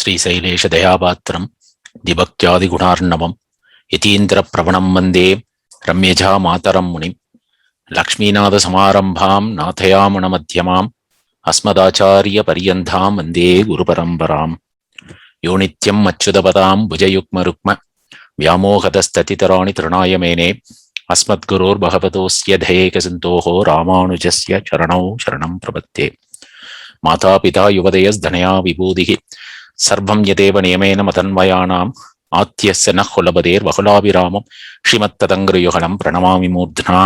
श्रीशैलेशदयापात्रं दिभक्त्यादिगुणार्णवं यतीन्द्रप्रवणं वन्दे रम्यजा मातरं मुनिं लक्ष्मीनाथसमारम्भां नाथयामुनमध्यमाम् अस्मदाचार्यपर्यन्तां वन्दे गुरुपरम्परां यो नित्यं अच्युतपदां भुजयुग्मरुक्म व्यामोहतस्ततितराणि तृणाय मेने अस्मद्गुरोर्भगवतोऽस्य दयैकसिन्धोः रामानुजस्य चरणौ शरणं प्रपद्ये। मातापिता युवतयस्धनया विभूतिः सर्वं यदेव नियमेन मतन्वयानाम् आत्यस्य नः कुलपतेर्बहुलाभिरामं श्रीमत्तदङ्घ्रियुगलं प्रणमामि मूर्ध्ना।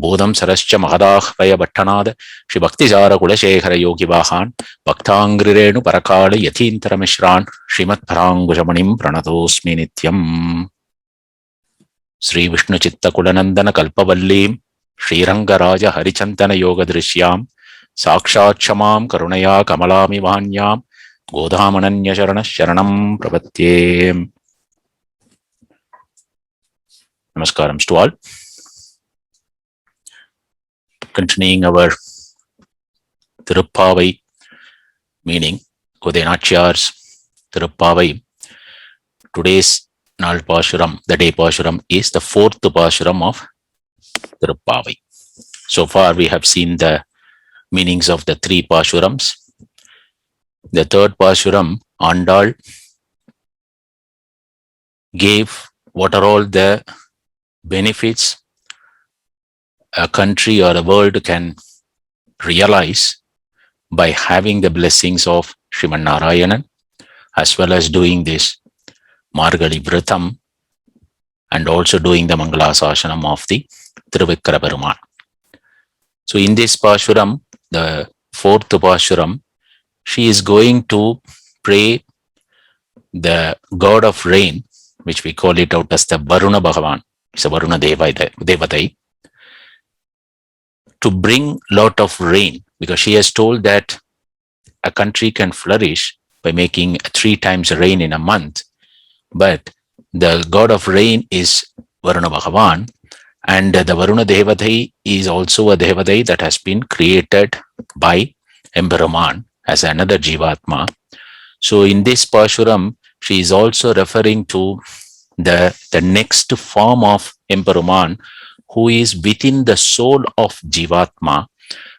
बोधं सरश्च महदाह्वयभट्टनाद श्रीभक्तिसारकुलशेखरयोगिवाहान् भक्ताङ्घ्रिरेणुपरकाल यतीन्तरमिश्रान् श्रीमत्पराङ्कुशमणिं प्रणतोऽस्मि नित्यम्। श्रीविष्णुचित्तकुलनन्दनकल्पवल्लीं श्रीरङ्गराजहरिचन्दनयोगदृश्यां साक्षात् क्षमां करुणया कमलामिवान्यां गोदामनन्यशरणः शरणं प्रपद्ये। Namaskaram to all. Continuing our Thiruppavai, meaning Udayanachiyar's Thiruppavai. Today's Nal Pashuram, the day Pashuram, is the fourth Pashuram of Thiruppavai. So far, we have seen the meanings of the three Pashurams. The third Pashuram, Andal, gave what are all the benefits a country or a world can realize by having the blessings of Sriman Narayanan, as well as doing this Margazhi Vratam and also doing the Mangalasasanam of the Thiruvikkara Peruman. So in this Pashuram, the fourth Pashuram, she is going to pray the god of rain, which we call it out as the Varuna Bhagavan. It's a Varuna Devatai, to bring lot of rain, because she has told that a country can flourish by making 3 times rain in a month. But the god of rain is Varuna Bhagavan, and the Varuna Devatai is also a Devatai that has been created by Emperuman as another Jivatma. So in this Pashuram, she is also referring to the next form of Emperuman, who is within the soul of Jivatma,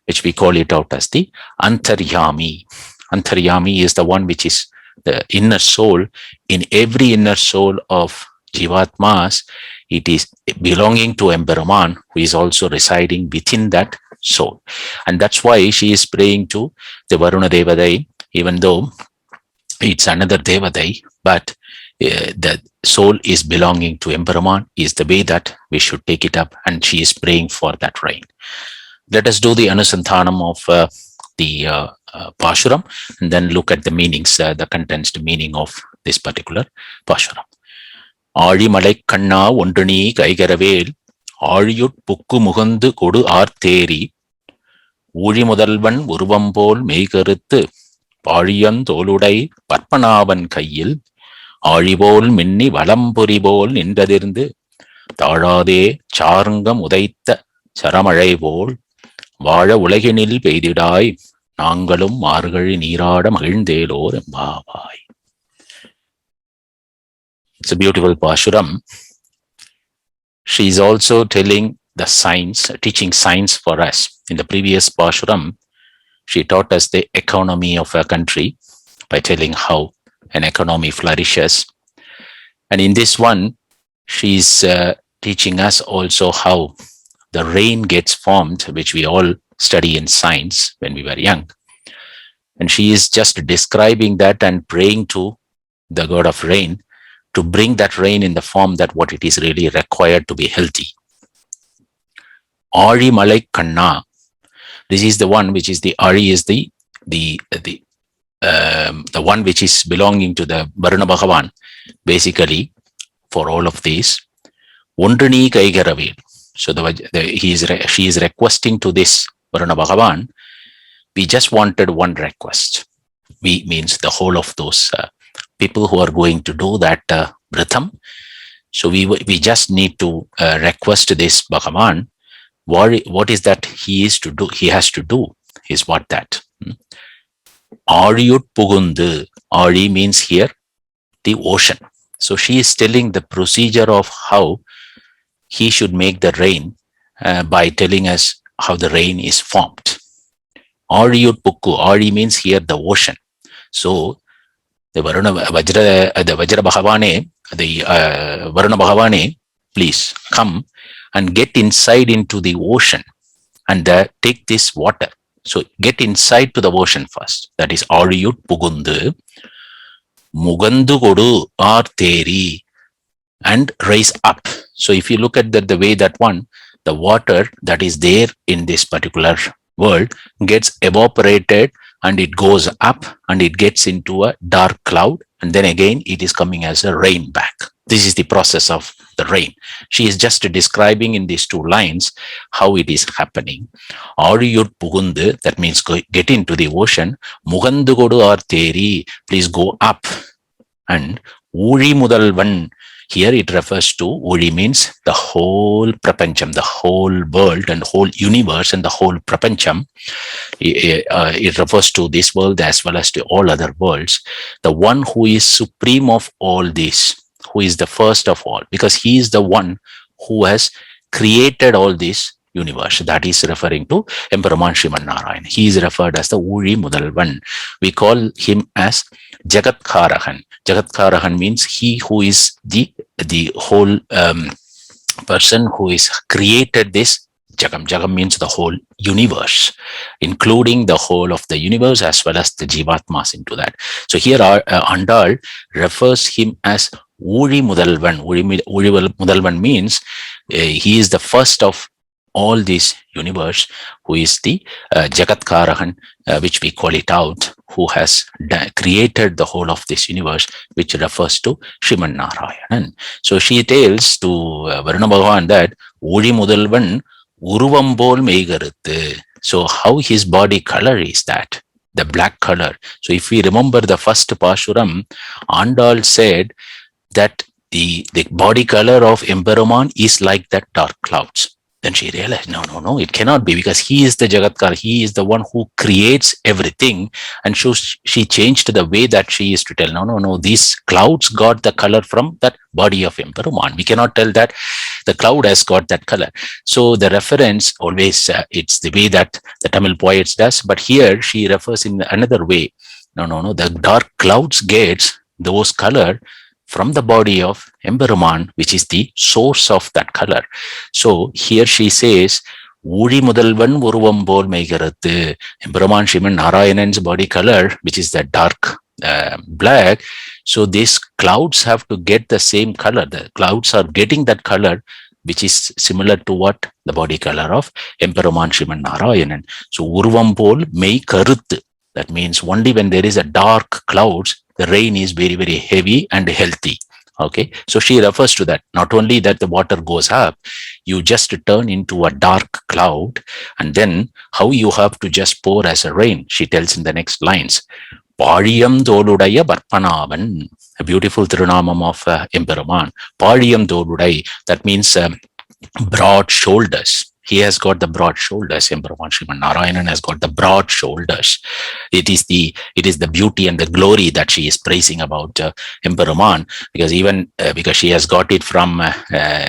which we call it out as the Antaryami. Antaryami is the one which is the inner soul. In every inner soul of Jivatmas, it is belonging to Emperuman, who is also residing within that soul. And that's why she is praying to the Varuna Devadai, even though it's another Devadai, but the soul is belonging to Emperuman is the way that we should take it up, and she is praying for that rain. Let us do the Anusanthanam of the Pashuram and then look at the meanings, the condensed meaning of this particular Pashuram. Aழிமலை கண்ணா ஒன்று நீ கைகரவேல் ஆழியுட் book முகந்து கொடு ஆர்த்தேரி ஊழி முதல்வன் உருவம் போல் மெய்கருத்து பாழியந்தோளுடை பற்பனாவன் கையில் ஆழிபோல் மின்னி வலம்பொறி போல் நின்றதிர்ந்து தாழாதே சார்ங்கம் உதைத்த சரமழை போல் வாழ உலகினில் பெய்திடாய் நாங்களும் மார்கழி நீராட மகிழ்ந்தேலோர் எம்பாவாய். It's a beautiful Pashuram. She is also telling the science, teaching science for us. In the previous Pashuram, she taught us the economy of a country by telling how an economy flourishes. And in this one, she is teaching us also how the rain gets formed, which we all study in science when we were young. And she is just describing that and praying to the god of rain to bring that rain in the form that what it is really required to be healthy. Aழிமலை Kanna. This is the one which is the Ari is the one which is belonging to the Varuna Bhagavan, basically, for all of these. ஒன்று நீ கைகரவேல். So she is requesting to this Varuna Bhagavan. We just wanted one request. We means the whole of those people who are going to do that Vratam. So we just need to request this Bhagavan. What is that he is to do? He has to do is what that. Ariyut Pugundu. Ari means here the ocean. So she is telling the procedure of how he should make the rain by telling us how the rain is formed. Ariyut Pukku. Ari means here the ocean. So the Vajra Bhavane, the Varuna Bhavane, please come and get inside into the ocean and take this water. So get inside to the ocean first. That is Ariyut Pugundu. Mugandu Kodu Arteri, and rise up. So if you look at the way that one, the water that is there in this particular world gets evaporated and it goes up and it gets into a dark cloud, and then again it is coming as a rain back. This is the process of the rain. She is just describing in these 2 lines how it is happening. Ariyut Pugundu, that means get into the ocean. Mugandu Kodu Arteri, please go up. And Uri Mudalvan, here it refers to, Uri means the whole Prapancham, the whole world and whole universe and the whole Prapancham. It refers to this world as well as to all other worlds. The one who is supreme of all this, who is the first of all, because he is the one who has created all this universe. That is referring to Emperor Sriman Narayan. He is referred as the Uri Mudalvan. We call him as Jagatkarahan. Jagatkarahan means he who is the whole person who is created this Jagam. Jagam means the whole universe, including the whole of the universe as well as the Jivatmas into that. So here Andal refers him as Uri Mudalvan. Uri Mudalvan means he is the first of all this universe, who is the Jagatkarahan, which we call it out, who has created the whole of this universe, which refers to Sriman Narayanan. So she tells to Varuna Bhagavan that Uri Mudalvan Uruvambol Megaruthu. So how his body color is that? The black color. So if we remember the first Pashuram, Andal said that the body color of Emperuman is like that dark clouds. Then she realized, no, it cannot be, because he is the Jagatkar. He is the one who creates everything. And so she changed the way that she is to tell, no, these clouds got the color from that body of Emperuman. We cannot tell that the cloud has got that color. So the reference always, it's the way that the Tamil poets does. But here she refers in another way. No, the dark clouds gets those color from the body of Emperuman, which is the source of that color. So here she says, Uri Mudalvan Uruvambol Megarathu. Emperuman Sriman Narayanan's body color, which is that dark black. So these clouds have to get the same color. The clouds are getting that color, which is similar to what? The body color of Emperuman Sriman Narayanan. So Uruvambol Megarathu. That means only when there is a dark clouds, the rain is very, very heavy and healthy. Okay, so she refers to that. Not only that the water goes up, you just turn into a dark cloud, and then how you have to just pour as a rain. She tells in the next lines, Paliyam Doludaya Barpanavan, a beautiful Tirunamam of Emperuman. Paliyam Doludai, that means broad shoulders. He has got the broad shoulders. Emperuman Sriman Narayanan has got the broad shoulders. It is the beauty and the glory that she is praising about Emperuman, because because she has got it from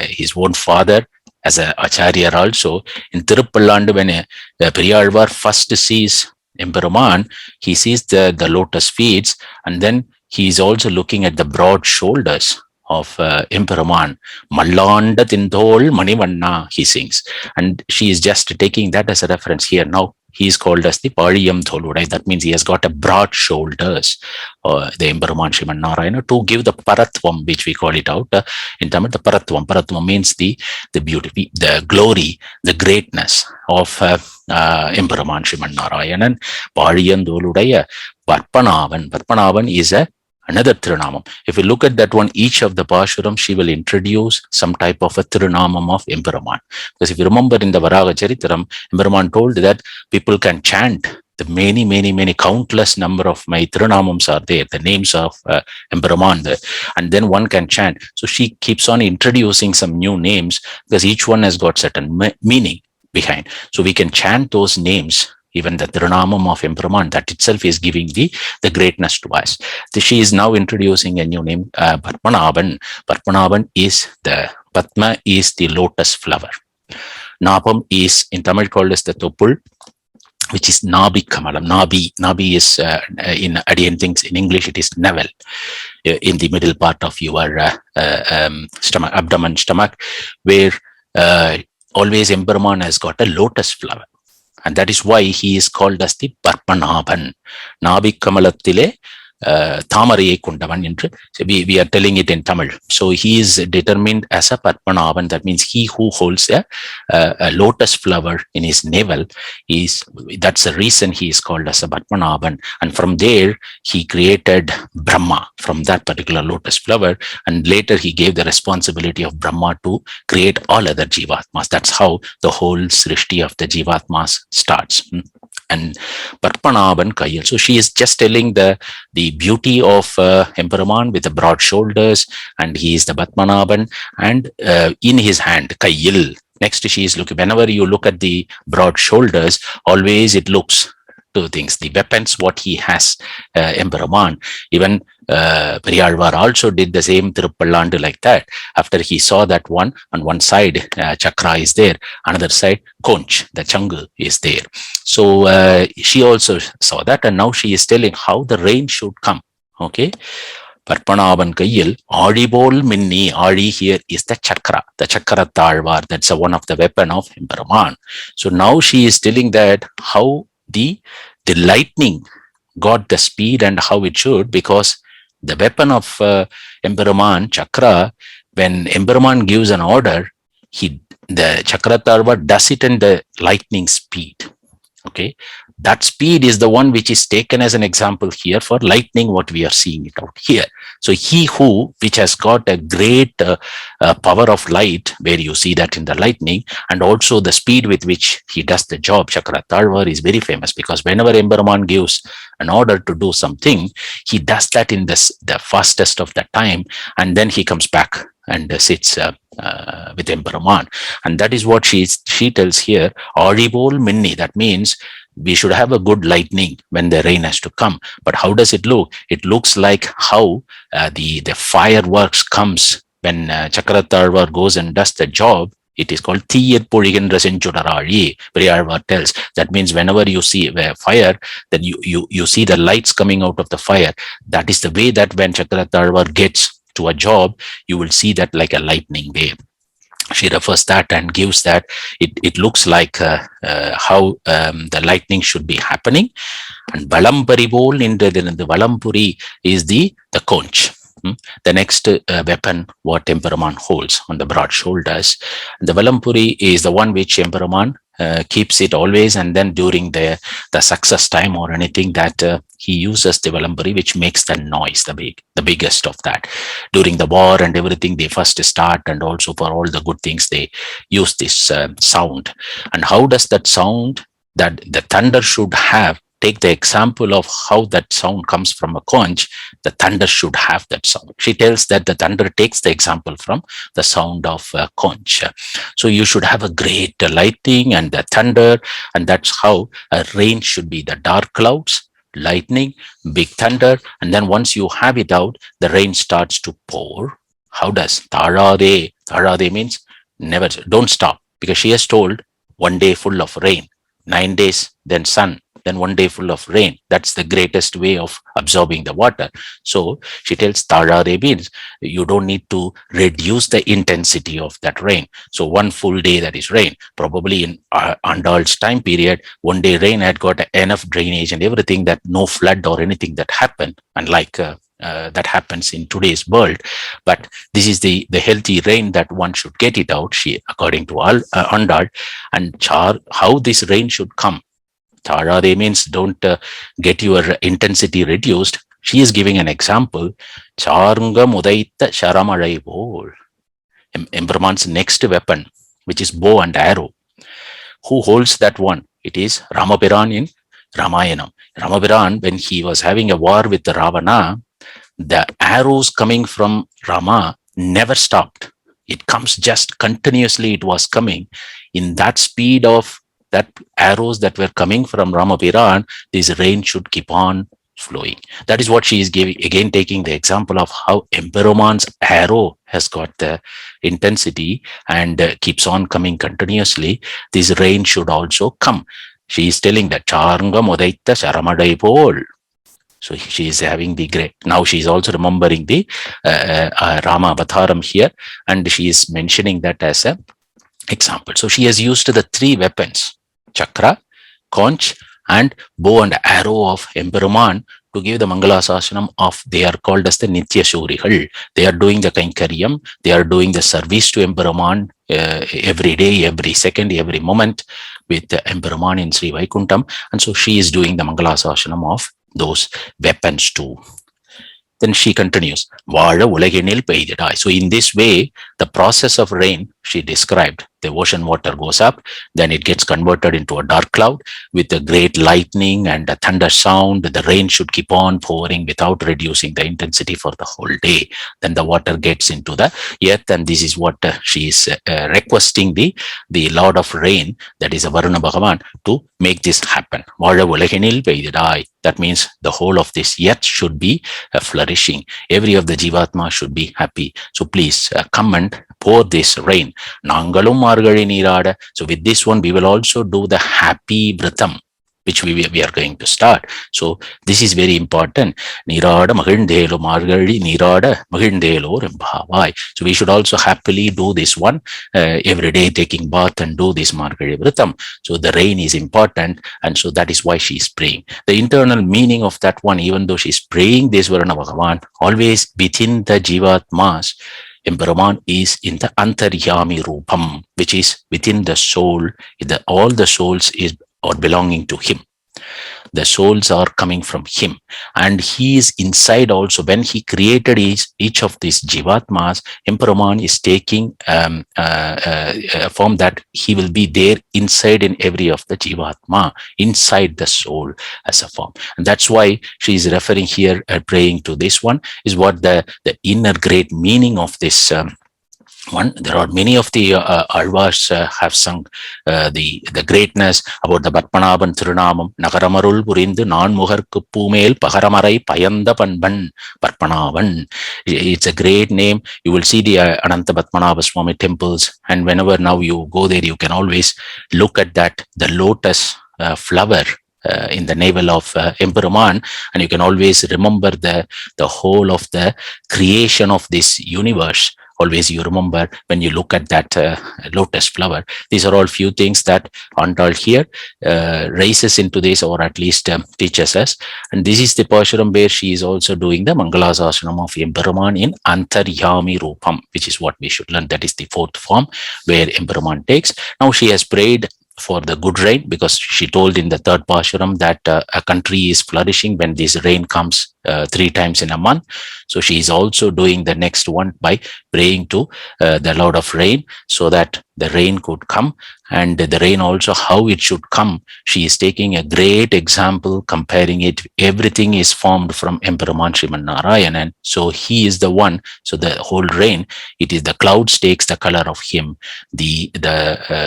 his own father as a Acharya also. In Thiruppallandu, when Periyalvar first sees Emperuman, he sees the lotus feet, and then he is also looking at the broad shoulders of Emperuman. Mallanda Tindol Manivanna, he sings. And she is just taking that as a reference here. Now he is called as the Paliyam Tholudai. That means he has got a broad shoulders, the Emperuman Sriman Narayana, to give the Paratvam, which we call it out in Tamil. The Paratvam. Paratvam means the beauty, the glory, the greatness of Emperuman Sriman Narayanan. Paliyam Tholudai Varpanavan. Varpanavan is another Tirunamam. If you look at that one, each of the Pashuram, she will introduce some type of a Tirunamam of Emperuman. Because if you remember in the Varaha Charitaram, Emperuman told that people can chant the many countless number of my Tirunamams are there, the names of Emperuman there, and then one can chant. So she keeps on introducing some new names, because each one has got certain meaning behind. So we can chant those names. Even the Tirunamam of Emperuman, that itself is giving the greatness to us. So she is now introducing a new name, Padmanaban. Padmanaban is Padma is the lotus flower. Nabam is in Tamil called as the Topul, which is Nabi Kamalam. Nabi is in Adian things, in English it is navel, in the middle part of your stomach, abdomen, stomach, where always Emperuman has got a lotus flower. And that is why he is called as the Parpanaban. Nabi Kamalattile Thamariye Kundavan என்று. So we are telling it in Tamil. So he is determined as a Parpanaban. That means he who holds a lotus flower in his navel. That's the reason he is called as a Parpanaban. And from there, he created Brahma from that particular lotus flower. And later he gave the responsibility of Brahma to create all other Jivatmas. That's how the whole Srishti of the Jivatmas starts. And Parpanaban Kayil. So she is just telling the beauty of Emperuman with the broad shoulders, and he is the Batmanaban, and in his hand, Kayil. Next, she is looking, whenever you look at the broad shoulders, always it looks two things. The weapons, what he has, Emperuman, even Periyalvar also did the same Thiruppallandu like that. After he saw that one, on one side chakra is there, another side conch, the changu is there. So she also saw that, and now she is telling how the rain should come. Okay. Parpanavan Kayil, Audibol Minni, Adi here is the chakra talvar. That's one of the weapon of Emperman. So now she is telling that how the lightning got the speed and how it should, because the weapon of Emperman Chakra, when Emperman gives an order, the Chakra talvar does it in the lightning speed. Okay, that speed is the one which is taken as an example here for lightning, what we are seeing it out here. So he who which has got a great power of light, where you see that in the lightning, and also the speed with which he does the job, Chakra Talvar is very famous, because whenever Emperman gives an order to do something, he does that in the fastest of the time, and then he comes back and sits with Emperman. And that is what she tells here, Audibol Minni. That means we should have a good lightning when the rain has to come. But how does it look? It looks like how the fireworks comes when Chakra Talvar goes and does the job. It is called Thiyat Purigendra Senchudaraali, Periyalvar tells. That means whenever you see a fire, then you see the lights coming out of the fire. That is the way that when Chakra Talvar gets to a job, you will see that like a lightning wave. She refers that and gives that it looks like how the lightning should be happening. And Valampari in the Valampuri is the conch. The next weapon what Emperman holds on the broad shoulders. The Valampuri is the one which Emperman keeps it always, and then during the success time or anything, that he uses the Valampuri, which makes the noise, the biggest of that. During the war and everything, they first start, and also for all the good things, they use this sound. And how does that sound, that the thunder should have, take the example of how that sound comes from a conch, the thunder should have that sound. She tells that the thunder takes the example from the sound of conch. So you should have a great lightning and the thunder, and that's how a rain should be. The dark clouds, lightning, big thunder, and then once you have it out, the rain starts to pour. How does? Tarade. Tarade means never, don't stop, because she has told 1 day full of rain, 9 days, then sun, then 1 day full of rain. That's the greatest way of absorbing the water. So she tells Tarare means you don't need to reduce the intensity of that rain. So 1 full day that is rain. Probably in Andal's time period, 1 day rain had got enough drainage and everything that no flood or anything that happened, unlike that happens in today's world. But this is the healthy rain that one should get it out, she, according to Andal. And how this rain should come. Tarade means don't get your intensity reduced. She is giving an example. Charunga mudaita sharamalai bol. Emperman's next weapon, which is bow and arrow. Who holds that one? It is Ramapiran in Ramayanam. Ramapiran, when he was having a war with the Ravana, the arrows coming from Rama never stopped. It comes just continuously, it was coming. In that speed of that arrows that were coming from Ramapiran, this rain should keep on flowing. That is what she is giving, again taking the example of how Emperoman's arrow has got the intensity and keeps on coming continuously. This rain should also come. She is telling that Charanga Modaita Sharamadai Pol. So she is having the great. Now she is also remembering the Rama Avataram here, and she is mentioning that as a example. So she has used the 3 weapons, chakra, conch, and bow and arrow of Emperuman to give the Mangala Sasanam of, they are called as the Nitya Shurihal. They are doing the Kainkaryam, they are doing the service to Emperuman every day, every second, every moment with the Emperuman in Sri Vaikuntham. And so she is doing the Mangala Sasanam of those weapons too. Then she continues, Vaala Ulaginil Peididai. So in this way, the process of rain she described, the ocean water goes up, then it gets converted into a dark cloud with a great lightning and a thunder sound. The rain should keep on pouring without reducing the intensity for the whole day. Then the water gets into the earth, and this is what she is requesting the Lord of Rain, that is Varuna Bhagavan, to make this happen. That means the whole of this earth should be flourishing. Every of the Jivatma should be happy. So please come and pour this rain. Nangalum Margazhi Nirada. So with this one, we will also do the happy Vratam, which we are going to start. So this is very important. Nirada Magindelo Margazhi Nirada Magindelo Bhavai. So we should also happily do this one every day, taking bath and do this Margazhi Vratam. So the rain is important, and so that is why she is praying. The internal meaning of that one, even though she is praying this Varuna Bhagavan, always within the Jivatmas, Emperor is in the Antaryami Rupam, which is within the soul. All the souls are belonging to him. The souls are coming from him, and he is inside also. When he created each of these Jivatmas, Emperor is taking a form that he will be there inside in every of the Jivatma, inside the soul as a form. And that's why she is referring here, praying to this one, is what the inner great meaning of this one. There are many of the Alvars have sung the greatness about the Patmanaban Thirunamam. Nagaramarul Purindu Nanmugarku Pumel Paharamarai Payanda Panban Patmanaban. It's a great name. You will see the Ananta Patmanabha Swami temples, and whenever now you go there, you can always look at that, the lotus flower in the navel of Emperor, and you can always remember the whole of the creation of this universe. Always you remember when you look at that lotus flower. These are all few things that Antal here raises into this, or at least teaches us. And this is the Parshuram where she is also doing the Mangalasasanam of Emperor in Antaryami Rupam, which is what we should learn. That is the fourth form where Emperor takes. Now she has prayed for the good rain, because she told in the third Parshuram that a country is flourishing when this rain comes 3 times in a month. So she is also doing the next one by praying to the Lord of Rain, so that the rain could come. And the rain also, how it should come, she is taking a great example, comparing it. Everything is formed from Emperor Sriman Narayanan, so he is the one. So the whole rain, it is the clouds takes the color of him, the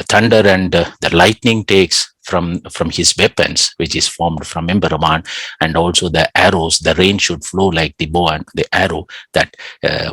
thunder and the lightning takes from his weapons, which is formed from Emperor, and also the arrows. The rain should flow like the bow and the arrow. That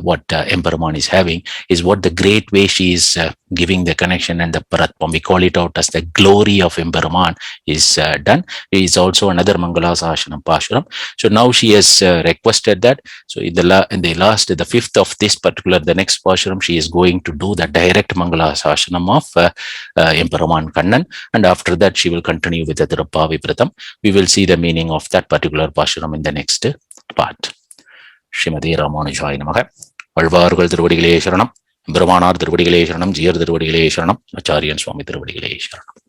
what Emperor is having is what the great way she is giving the connection, and the Paratpam, we call it out as the glory of Emperor is done. It is also another Mangalasashanam Pashuram. So now she has requested that. So in the fifth of this particular, the next Pashuram, she is going to do the direct Mangalasashanam of Emperor Kannan, and after that she will continue with the Thiruppavai Pratham. We will see the meaning of that particular Pashuram in the next part. Srimati Ramanujaya Namaha. Valvargal Tiruvadigalai Sharanam. Brahmanar Tiruvadigalai Sharanam. Jiyar Tiruvadigalai Sharanam. Acharyan Swami Tiruvadigalai Sharanam.